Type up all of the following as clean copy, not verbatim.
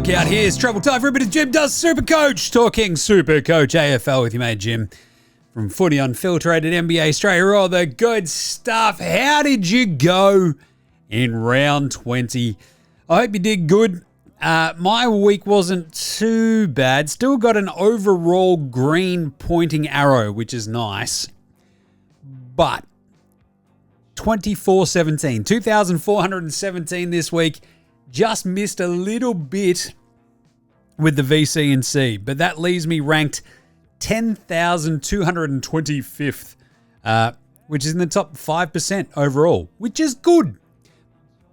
workout. Here's Travel Time for a bit of Jim Does Supercoach. Talking Supercoach AFL with your mate Jim from Footy Unfiltrated NBA Australia. All the good stuff. How did you go in round 20? I hope you did good. My week wasn't too bad. Still got an overall green pointing arrow, which is nice. But 2417, 2,417 this week. Just missed a little bit with the VC and C, but that leaves me ranked 10,225th, which is in the top 5% overall, which is good.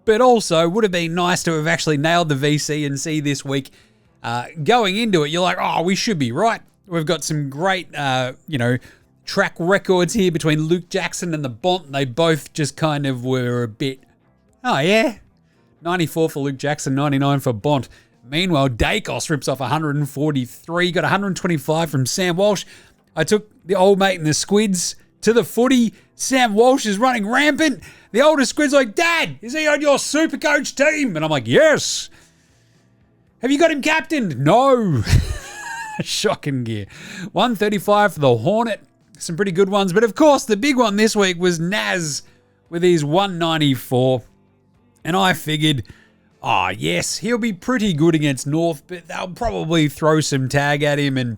But also would have been nice to have actually nailed the VC and C this week. Going into it, you're like, oh, we should be right. We've got some great, track records here between Luke Jackson and the Bont. They both just kind of were a bit, oh yeah, 94 for Luke Jackson, 99 for Bont. Meanwhile, Dacos rips off 143, got 125 from Sam Walsh. I took the old mate and the squids to the footy. Sam Walsh is running rampant. The older squid's like, Dad, is he on your Supercoach team? And I'm like, yes. Have you got him captained? No. Shocking gear. 135 for the Hornet. Some pretty good ones. But of course, the big one this week was Naz with his 194. And I figured, oh, yes, he'll be pretty good against North, but they'll probably throw some tag at him. And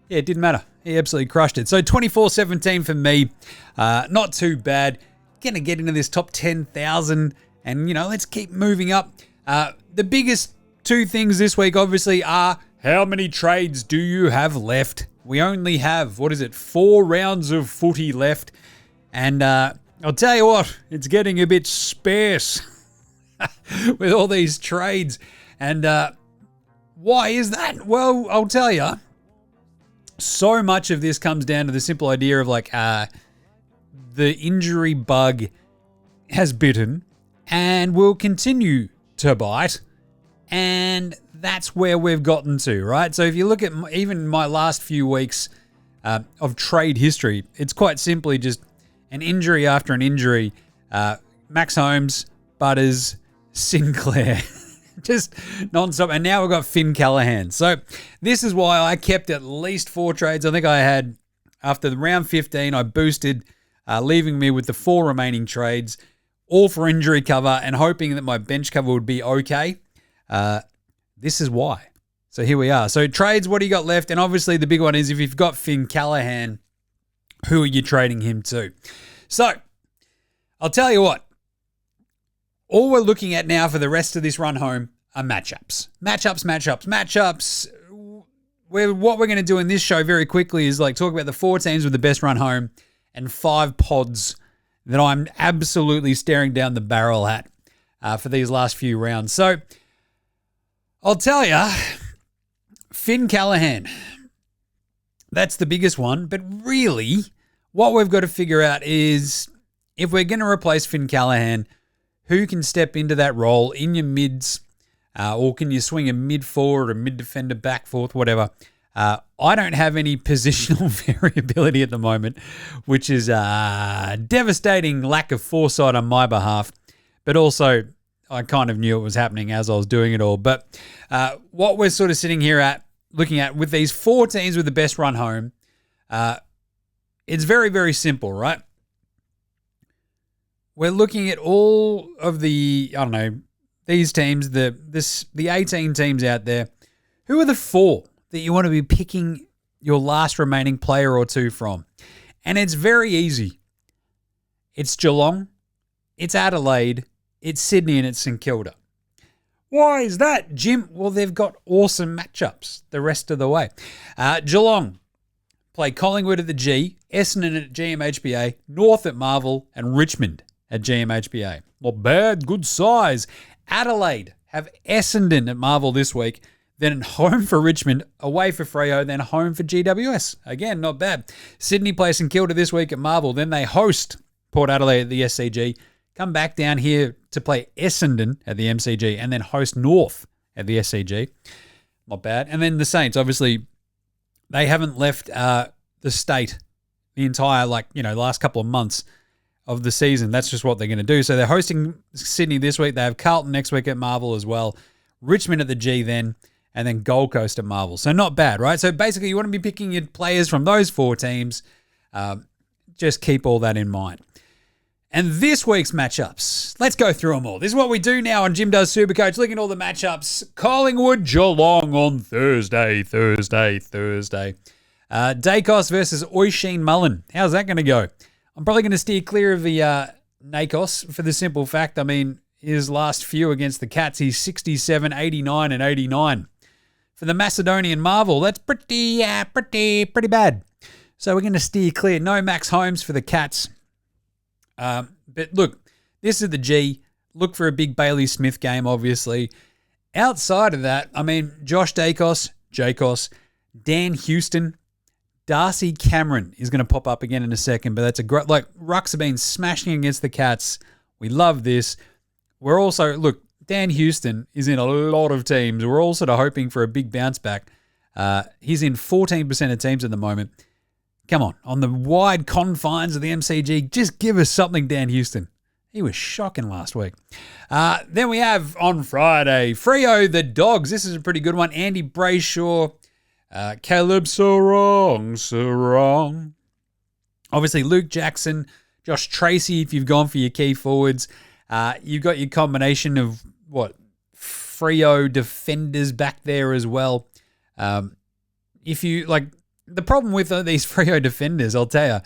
yeah, it didn't matter. He absolutely crushed it. So 24-17 for me. Not too bad. Going to get into this top 10,000. And, let's keep moving up. The biggest two things this week, obviously, are how many trades do you have left? We only have, 4 rounds of footy left. And I'll tell you what, it's getting a bit sparse. With all these trades. And why is that? Well, I'll tell you. So much of this comes down to the simple idea of the injury bug has bitten and will continue to bite. And that's where we've gotten to, right? So if you look at even my last few weeks of trade history, it's quite simply just an injury after an injury. Max Holmes, Butters, Sinclair, just non-stop. And now we've got Finn Callaghan. So this is why I kept at least 4 trades. I think I had, after the round 15, I boosted, leaving me with the 4 remaining trades, all for injury cover and hoping that my bench cover would be okay. This is why. So here we are. So trades, what do you got left? And obviously the big one is if you've got Finn Callaghan, who are you trading him to? So I'll tell you what. All we're looking at now for the rest of this run home are matchups. Matchups. What we're going to do in this show very quickly is talk about the 4 teams with the best run home and 5 pods that I'm absolutely staring down the barrel at for these last few rounds. So I'll tell you, Finn Callaghan, that's the biggest one. But really, what we've got to figure out is if we're going to replace Finn Callaghan, who can step into that role in your mids, or can you swing a mid forward, a mid defender, back fourth, whatever. I don't have any positional variability at the moment, which is a devastating lack of foresight on my behalf. But also, I kind of knew it was happening as I was doing it all. But what we're sort of sitting here looking at with these 4 teams with the best run home, it's very, very simple, right? We're looking at all of the, these teams, the 18 teams out there. Who are the 4 that you want to be picking your last remaining player or 2 from? And it's very easy. It's Geelong, it's Adelaide, it's Sydney, and it's St Kilda. Why is that, Jim? Well, they've got awesome matchups the rest of the way. Geelong play Collingwood at the G, Essendon at GMHBA, North at Marvel, and Richmond at GMHBA. Not bad, good size. Adelaide have Essendon at Marvel this week, then home for Richmond, away for Freo, then home for GWS. Again, not bad. Sydney play St Kilda this week at Marvel, then they host Port Adelaide at the SCG, come back down here to play Essendon at the MCG, and then host North at the SCG. Not bad. And then the Saints, obviously, they haven't left the state the entire, last couple of months of the season. That's just what they're going to do. So they're hosting Sydney this week. They have Carlton next week at Marvel as well. Richmond at the G then, and then Gold Coast at Marvel. So not bad, right? So basically you want to be picking your players from those 4 teams. Just keep all that in mind. And this week's matchups, let's go through them all. This is what we do now on Jim Does Supercoach. Look at all the matchups. Collingwood, Geelong on Thursday. Dacos versus Oisin Mullen. How's that going to go? I'm probably going to steer clear of the Nakos for the simple fact, I mean, his last few against the Cats, he's 67, 89, and 89. For the Macedonian Marvel, that's pretty bad. So we're going to steer clear. No Max Holmes for the Cats. But look, this is the G. Look for a big Bailey Smith game, obviously. Outside of that, I mean, Josh Dacos, Dan Houston, Darcy Cameron is going to pop up again in a second, but that's a great, like, rucks have been smashing against the Cats. We love this. We're also, look, Dan Houston is in a lot of teams. We're all sort of hoping for a big bounce back. He's in 14% of teams at the moment. Come on the wide confines of the MCG, just give us something, Dan Houston. He was shocking last week. Then we have on Friday, Freo the Dogs. This is a pretty good one. Andy Brayshaw, Caleb Sarong. Obviously, Luke Jackson, Josh Tracy, if you've gone for your key forwards. You've got your combination of, Freo defenders back there as well. If you, the problem with these Freo defenders, I'll tell you,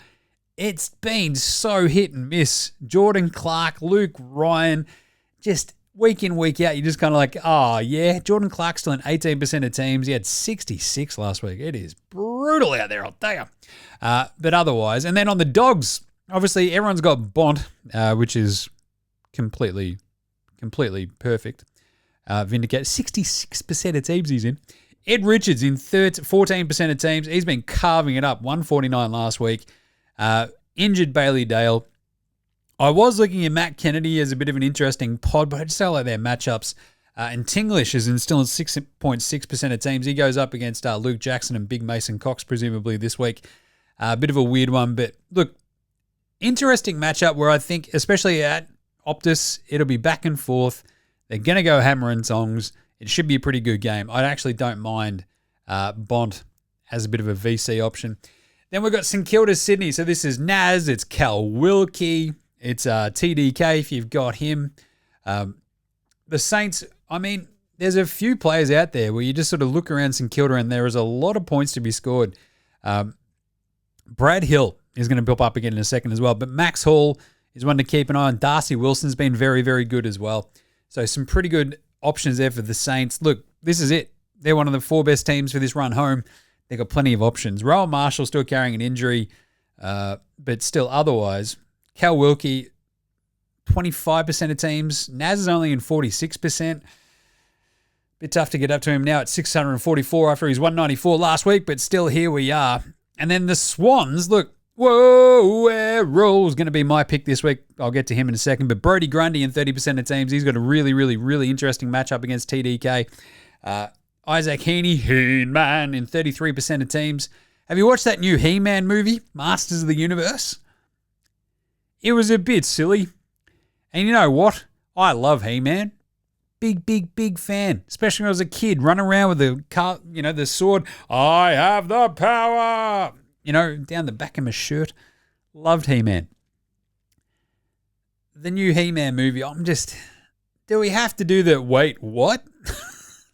it's been so hit and miss. Jordan Clark, Luke Ryan, just week in, week out, you're just kind of like, oh, yeah, Jordan Clark's still in 18% of teams. He had 66 last week. It is brutal out there, I'll tell you. But otherwise, and then on the Dogs, obviously everyone's got Bont, which is completely perfect. Vindicate, 66% of teams he's in. Ed Richards in 14% of teams. He's been carving it up. 149 last week. Injured Bailey Dale. I was looking at Matt Kennedy as a bit of an interesting pod, but I just don't like their matchups. And Tinglish is still in 6.6% of teams. He goes up against Luke Jackson and Big Mason Cox, presumably this week. A bit of a weird one, but look, interesting matchup where I think, especially at Optus, it'll be back and forth. They're going to go hammer and tongs. It should be a pretty good game. I actually don't mind Bont as a bit of a VC option. Then we've got St Kilda Sydney. So this is Naz, it's Cal Wilkie, it's TDK if you've got him. The Saints, I mean, there's a few players out there where you just sort of look around St Kilda and there is a lot of points to be scored. Brad Hill is going to pop up again in a second as well. But Max Hall is one to keep an eye on. Darcy Wilson's been very, very good as well. So some pretty good options there for the Saints. Look, this is it. They're one of the 4 best teams for this run home. They've got plenty of options. Rowan Marshall still carrying an injury, but still otherwise. Cal Wilkie, 25% of teams. Naz is only in 46%. Bit tough to get up to him now at 644 after his 194 last week, but still here we are. And then the Swans, look, whoa, Errol's going to be my pick this week. I'll get to him in a second. But Brody Grundy in 30% of teams. He's got a really, really, really interesting matchup against TDK. Isaac Heaney, He-Man, in 33% of teams. Have you watched that new He-Man movie, Masters of the Universe? It was a bit silly. And you know what? I love He-Man. Big fan. Especially when I was a kid, running around with the sword. I have the power. Down the back of my shirt. Loved He-Man. The new He-Man movie, do we have to do the, wait, what?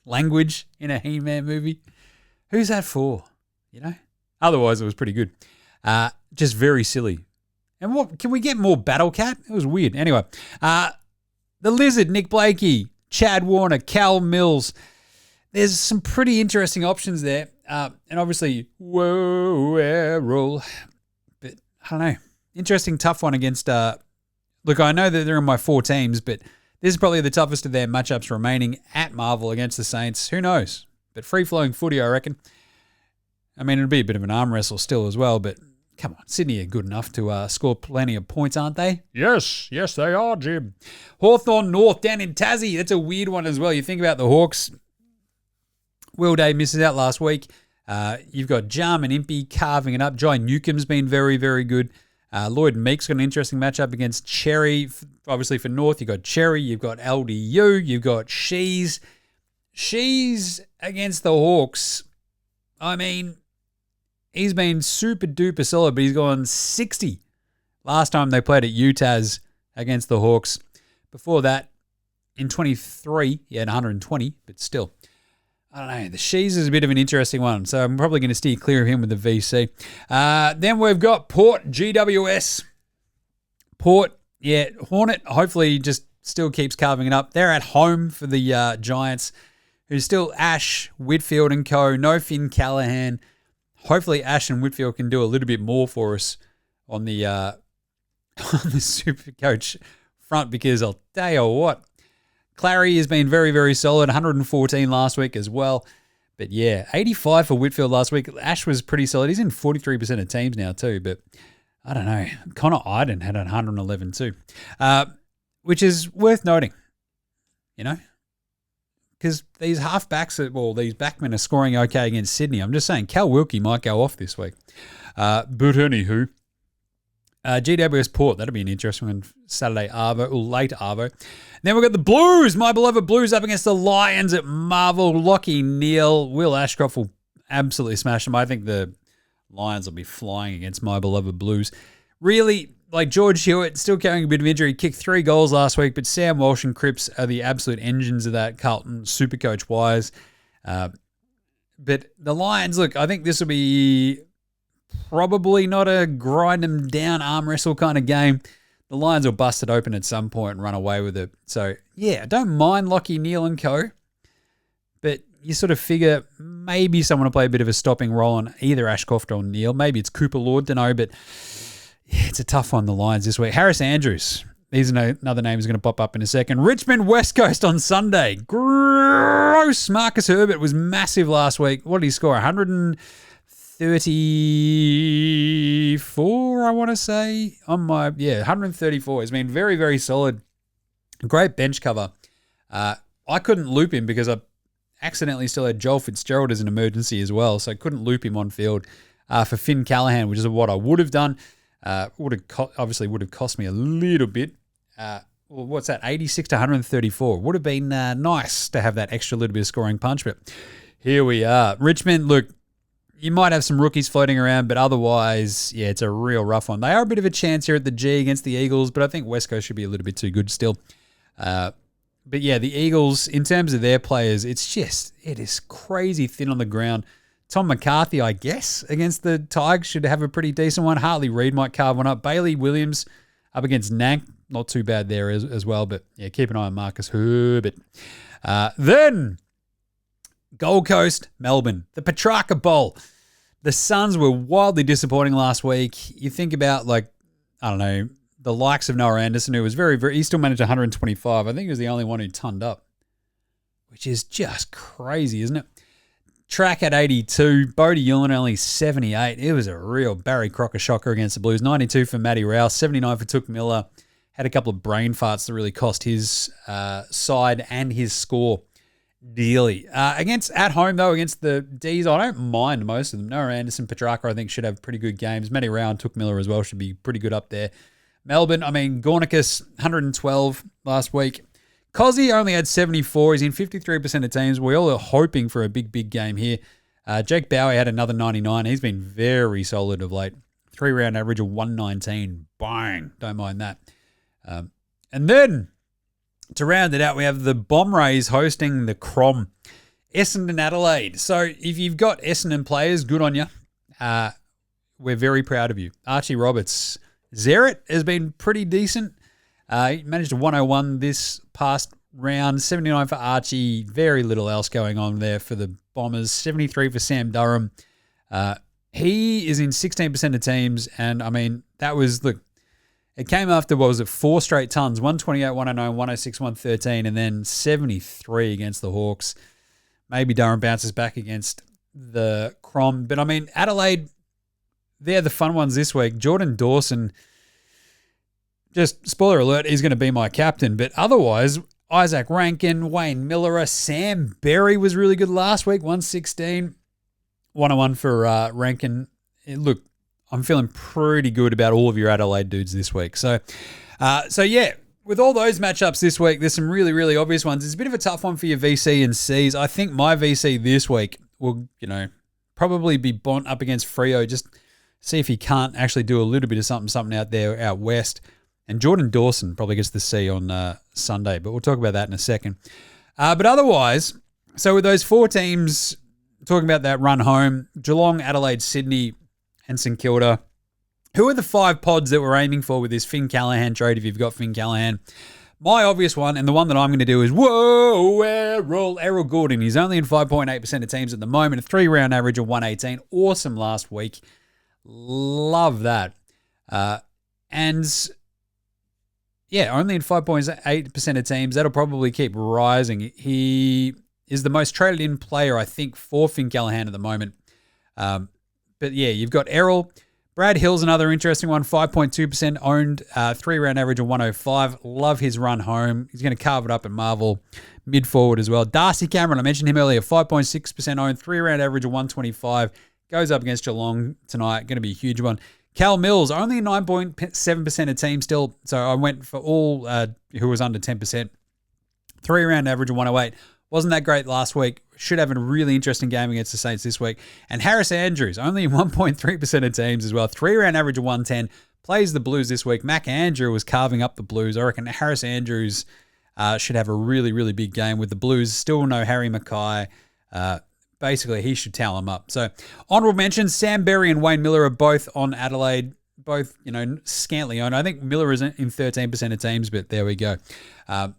Language in a He-Man movie? Who's that for? Otherwise, it was pretty good. Just very silly. And what, can we get more Battle Cat? It was weird. Anyway, the Lizard, Nick Blakey, Chad Warner, Cal Mills. There's some pretty interesting options there. And obviously, whoa, Errol. But I don't know. Interesting, tough one against... look, I know that they're in my 4 teams, but this is probably the toughest of their matchups remaining at Marvel against the Saints. Who knows? But free-flowing footy, I reckon. I mean, it'll be a bit of an arm wrestle still as well, but come on. Sydney are good enough to score plenty of points, aren't they? Yes, they are, Jim. Hawthorn North down in Tassie. That's a weird one as well. You think about the Hawks... Will Day misses out last week. You've got Jarman Impey carving it up. Jai Newcomb's been very, very good. Lloyd Meek's got an interesting matchup against Cherry. Obviously for North, you've got Cherry, you've got LDU, you've got Shees. She's against the Hawks. I mean, he's been super duper solid, but he's gone 60 last time they played at UTAS against the Hawks. Before that, in 23, he had 120, but still. I don't know. The Shees is a bit of an interesting one, so I'm probably going to steer clear of him with the VC. Then we've got Port GWS. Port, yeah, Hornet hopefully just still keeps carving it up. They're at home for the Giants, who's still Ash, Whitfield and co. No Finn Callaghan. Hopefully Ash and Whitfield can do a little bit more for us on the on the Supercoach front, because I'll tell you what, Clary has been very, very solid. 114 last week as well. But yeah, 85 for Whitfield last week. Ash was pretty solid. He's in 43% of teams now too, but I don't know. Connor Iden had 111 too, which is worth noting, you know, because these halfbacks, these backmen are scoring okay against Sydney. I'm just saying Cal Wilkie might go off this week. But anywho, GWS Port, that'll be an interesting one. Saturday Arvo, or late Arvo. Then we've got the Blues, my beloved Blues, up against the Lions at Marvel. Lockie Neal, Will Ashcroft will absolutely smash them. I think the Lions will be flying against my beloved Blues. Really, like George Hewitt, still carrying a bit of injury, kicked 3 goals last week, but Sam Walsh and Cripps are the absolute engines of that Carlton Supercoach wise. But the Lions, look, I think this will be probably not a grind them down arm wrestle kind of game. The Lions will bust it open at some point and run away with it. So, yeah, I don't mind Lockie Neal and co. But you sort of figure maybe someone will play a bit of a stopping role on either Ashcroft or Neal. Maybe it's Cooper Lord, don't know. But yeah, it's a tough one, the Lions this week. Harris Andrews. He's another name is going to pop up in a second. Richmond West Coast on Sunday. Gross. Marcus Herbert was massive last week. What did he score? 134, I want to say. 134. He's been very, very solid. Great bench cover. I couldn't loop him because I accidentally still had Joel Fitzgerald as an emergency as well, so I couldn't loop him on field for Finn Callaghan, which is what I would have done. Obviously would have cost me a little bit. What's that? 86 to 134. Would have been nice to have that extra little bit of scoring punch, but here we are. Richmond, look, you might have some rookies floating around, but otherwise, yeah, it's a real rough one. They are a bit of a chance here at the G against the Eagles, but I think West Coast should be a little bit too good still. But yeah, the Eagles, in terms of their players, it is crazy thin on the ground. Tom McCarthy, I guess, against the Tigers should have a pretty decent one. Hartley Reid might carve one up. Bailey Williams up against Nank, not too bad there as well, but yeah, keep an eye on Marcus Herbert. Then Gold Coast, Melbourne, the Petrarca Bowl. The Suns were wildly disappointing last week. You think about, like, I don't know, the likes of Noah Anderson, who was he still managed 125. I think he was the only one who tonned up, which is just crazy, isn't it? Track at 82, Bodie Yulin only 78. It was a real Barry Crocker shocker against the Blues. 92 for Matty Rouse, 79 for Took Miller. Had a couple of brain farts that really cost his side and his score dearly. At home, though, against the Ds, I don't mind most of them. Noah Anderson, Petrarca, I think, should have pretty good games. Matty Rouse and Took Miller as well should be pretty good up there. Melbourne, Gornicus, 112 last week. Cozzy only had 74. He's in 53% of teams. We all are hoping for a big, big game here. Jake Bowie had another 99. He's been very solid of late. 3-round average of 119. Bang. Don't mind that. And then, to round it out, we have the Bomb Rays hosting the Crom. Essendon Adelaide. So, if you've got Essendon players, good on you. We're very proud of you. Archie Roberts. Zeret has been pretty decent. He managed a 101 this past round. 79 for Archie. Very little else going on there for the Bombers. 73 for Sam Durham. He is in 16% of teams. And, that was, look, it came after, 4 straight tons. 128, 109, 106, 113, and then 73 against the Hawks. Maybe Durham bounces back against the Crom. But, Adelaide, they're the fun ones this week. Jordan Dawson, just spoiler alert, he's going to be my captain. But otherwise, Isaac Rankin, Wayne Miller, Sam Berry was really good last week, 116. 101 for Rankin. Look, I'm feeling pretty good about all of your Adelaide dudes this week. So yeah, with all those matchups this week, there's some really, really obvious ones. It's a bit of a tough one for your VC and Cs. I think my VC this week will, probably be Bont up against Freo. Just see if he can't actually do a little bit of something out there out west. And Jordan Dawson probably gets the C on Sunday, but we'll talk about that in a second. But otherwise, so with those 4 teams talking about that run home, Geelong, Adelaide, Sydney, and St Kilda. Who are the 5 pods that we're aiming for with this Finn Callaghan trade if you've got Finn Callaghan? My obvious one, and the one that I'm going to do is, Errol Gordon. He's only in 5.8% of teams at the moment, a 3-round average of 118. Awesome last week. Love that. And yeah, only in 5.8% of teams. That'll probably keep rising. He is the most traded in player, I think, for Finn Callaghan at the moment. But yeah, you've got Errol. Brad Hill's another interesting one, 5.2% owned, 3-round average of 105. Love his run home. He's going to carve it up at Marvel, mid-forward as well. Darcy Cameron, I mentioned him earlier, 5.6% owned, 3-round average of 125. Goes up against Geelong tonight, going to be a huge one. Cal Mills, only 9.7% of teams still, so I went for all who was under 10%. 3-round average of 108. Wasn't that great last week. Should have a really interesting game against the Saints this week. And Harris Andrews, only 1.3% of teams as well. 3-round average of 110. Plays the Blues this week. Mac Andrew was carving up the Blues. I reckon Harris Andrews should have a really, really big game with the Blues. Still no Harry Mackay. Basically, he should towel them up. So, honourable mentions, Sam Berry and Wayne Miller are both on Adelaide. Both, scantily owned. I think Miller is in 13% of teams, but there we go.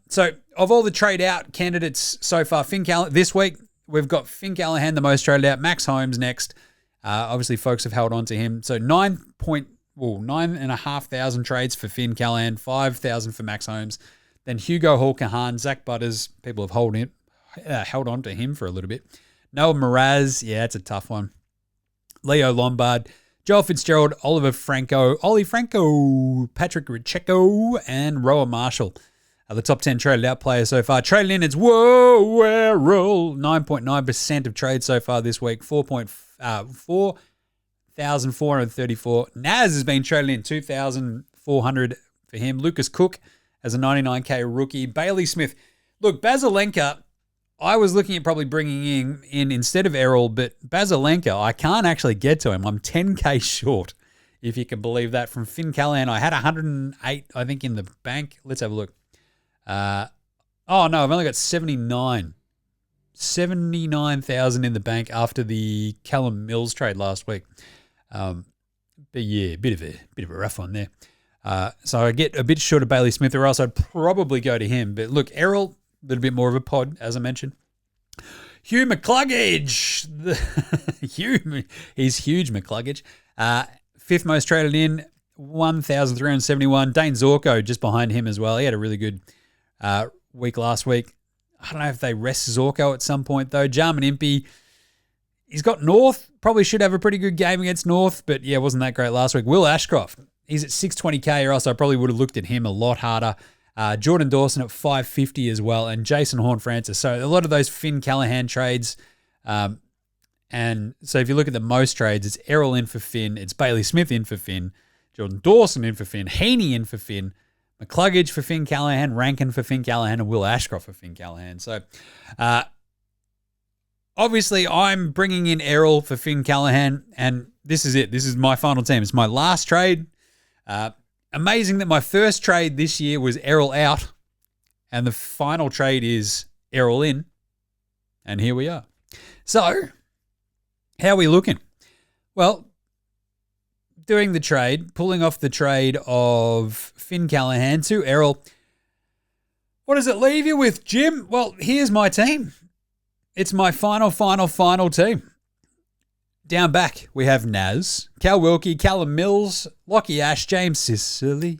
So, of all the trade-out candidates so far, this week, we've got Finn Callaghan, the most traded out. Max Holmes next. Obviously, folks have held on to him. So, 9,500 trades for Finn Callaghan, 5,000 for Max Holmes. Then Hugo Hall-Kahan, Zach Butters. People have held on to him for a little bit. Noah Mraz, yeah, it's a tough one. Leo Lombard, Joel Fitzgerald, Ollie Franco, Patrick Richeco, and Roa Marshall are the top 10 traded out players so far. Traded in, it's Errol, 9.9% of trades so far this week, 4,434. Naz has been traded in, 2,400 for him. Lucas Cook as a 99k rookie. Bailey Smith. Look, Basilenka, I was looking at probably bringing him in instead of Errol, but Basilenka, I can't actually get to him. I'm 10k short, if you can believe that, from Finn Callaghan. I had 108, I think, in the bank. Let's have a look. I've only got 79. 79,000 in the bank after the Callum Mills trade last week. But yeah, bit of a rough one there. So I get a bit short of Bailey Smith, or else I'd probably go to him. But look, Errol, a little bit more of a pod, as I mentioned. Hugh McCluggage. He's huge, McCluggage. 5th most traded in, 1,371. Dane Zorko just behind him as well. He had a really good week last week. I don't know if they rest Zorko at some point, though. Jarman Impey, he's got North. Probably should have a pretty good game against North, but yeah, wasn't that great last week. Will Ashcroft, he's at 620k, or else I probably would have looked at him a lot harder. Jordan Dawson at 550 as well, and Jason Horne-Francis. So a lot of those Finn Callaghan trades. And so if you look at the most trades, it's Errol in for Finn, it's Bailey Smith in for Finn, Jordan Dawson in for Finn, Heaney in for Finn, McCluggage for Finn Callaghan, Rankin for Finn Callaghan, and Will Ashcroft for Finn Callaghan. So obviously I'm bringing in Errol for Finn Callaghan, and this is it. This is my final team. It's my last trade. Amazing that my first trade this year was Errol out, and the final trade is Errol in, and here we are. So, how are we looking? Well, doing the trade, pulling off the trade of Finn Callaghan to Errol. What does it leave you with, Jim? Well, here's my team. It's my final team. Down back, we have Naz, Cal Wilkie, Callum Mills, Lockie Ash, James Sicily.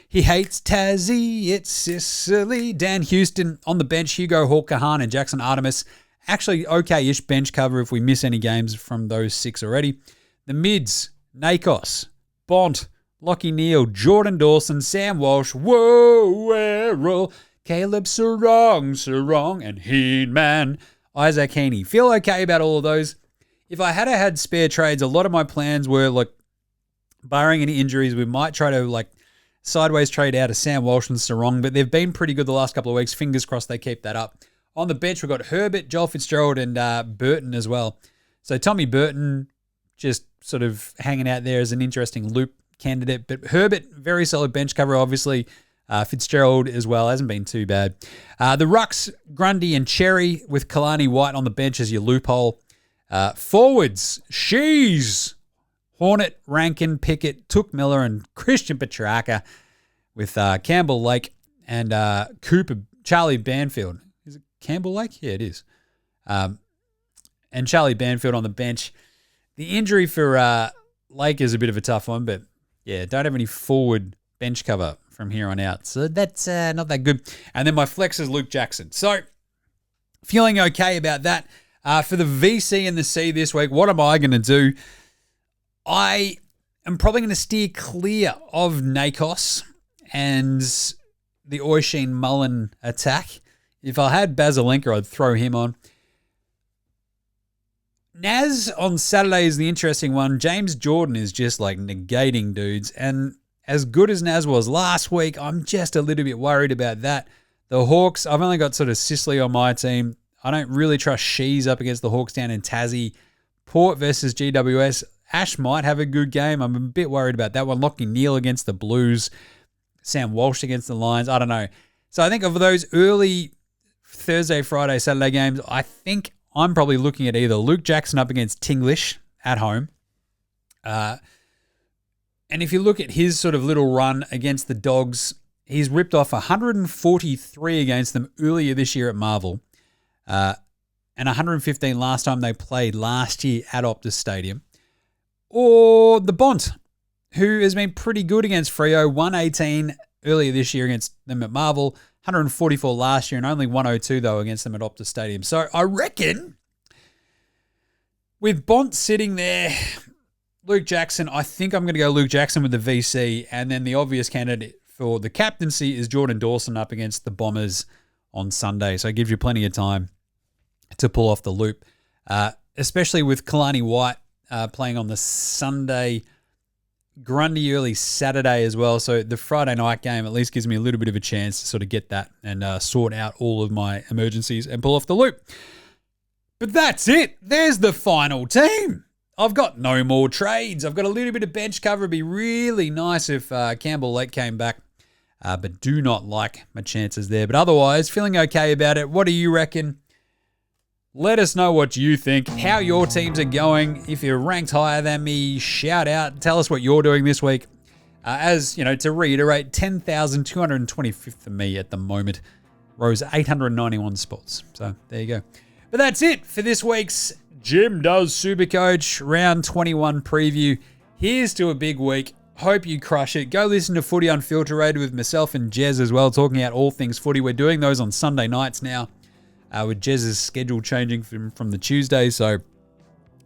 He hates Tassie, it's Sicily. Dan Houston on the bench, Hugo Hall-Kahan and Jackson Artemis. Actually, okay-ish bench cover if we miss any games from those 6 already. The mids, Nakos, Bont, Lockie Neal, Jordan Dawson, Sam Walsh, Errol, Caleb Sarong, and Heenman. Isaac Heaney. Feel okay about all of those. If I had spare trades, a lot of my plans were, like, barring any injuries, we might try to, like, sideways trade out of Sam Walsh and Sarong, but they've been pretty good the last couple of weeks. Fingers crossed they keep that up. On the bench, we've got Herbert, Joel Fitzgerald, and Burton as well. So Tommy Burton just sort of hanging out there as an interesting loop candidate. But Herbert, very solid bench cover, obviously. Fitzgerald as well, hasn't been too bad. The rucks, Grundy and Cherry with Kalani White on the bench as your loophole. Forwards, Shees, Hornet, Rankin, Pickett, Took Miller, and Christian Petrarca with Campbell Lake and Cooper, Charlie Banfield. Is it Campbell Lake? Yeah, it is. And Charlie Banfield on the bench. The injury for Lake is a bit of a tough one, but yeah, don't have any forward bench cover from here on out. So that's not that good. And then my flex is Luke Jackson. So feeling okay about that. For the VC and the C this week, what am I going to do? I am probably going to steer clear of Nakos and the Oisin Mullen attack. If I had Basilenka, I'd throw him on. Naz on Saturday is the interesting one. James Jordan is just like negating dudes. And as good as Naz was last week, I'm just a little bit worried about that. The Hawks, I've only got sort of Sicily on my team. I don't really trust Shees up against the Hawks down in Tassie. Port versus GWS. Ash might have a good game. I'm a bit worried about that one. Lockie Neal against the Blues. Sam Walsh against the Lions. I don't know. So I think of those early Thursday, Friday, Saturday games, I think I'm probably looking at either Luke Jackson up against Tinglish at home. And if you look at his sort of little run against the Dogs, he's ripped off 143 against them earlier this year at Marvel. And 115 last time they played last year at Optus Stadium. Or the Bont, who has been pretty good against Freo, 118 earlier this year against them at Marvel, 144 last year, and only 102, though, against them at Optus Stadium. So I reckon with Bont sitting there, Luke Jackson, I think I'm going to go Luke Jackson with the VC, and then the obvious candidate for the captaincy is Jordan Dawson up against the Bombers on Sunday. So it gives you plenty of time to pull off the loop, especially with Kalani White playing on the Sunday, Grundy early Saturday as well. So the Friday night game at least gives me a little bit of a chance to sort of get that and sort out all of my emergencies and pull off the loop. But that's it. There's the final team. I've got no more trades. I've got a little bit of bench cover. It'd be really nice if Campbell Lake came back, but do not like my chances there. But otherwise, feeling okay about it. What do you reckon? Let us know what you think, how your teams are going. If you're ranked higher than me, shout out. Tell us what you're doing this week. As, you know, to reiterate, 10,225th for me at the moment. Rose 891 spots. So there you go. But that's it for this week's Jim Does Supercoach Round 21 preview. Here's to a big week. Hope you crush it. Go listen to Footy Unfiltered with myself and Jez as well, talking out all things footy. We're doing those on Sunday nights now. With Jez's schedule changing from the Tuesday, so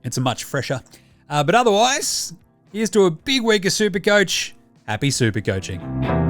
it's a much fresher. But otherwise, here's to a big week of Supercoach. Happy Supercoaching.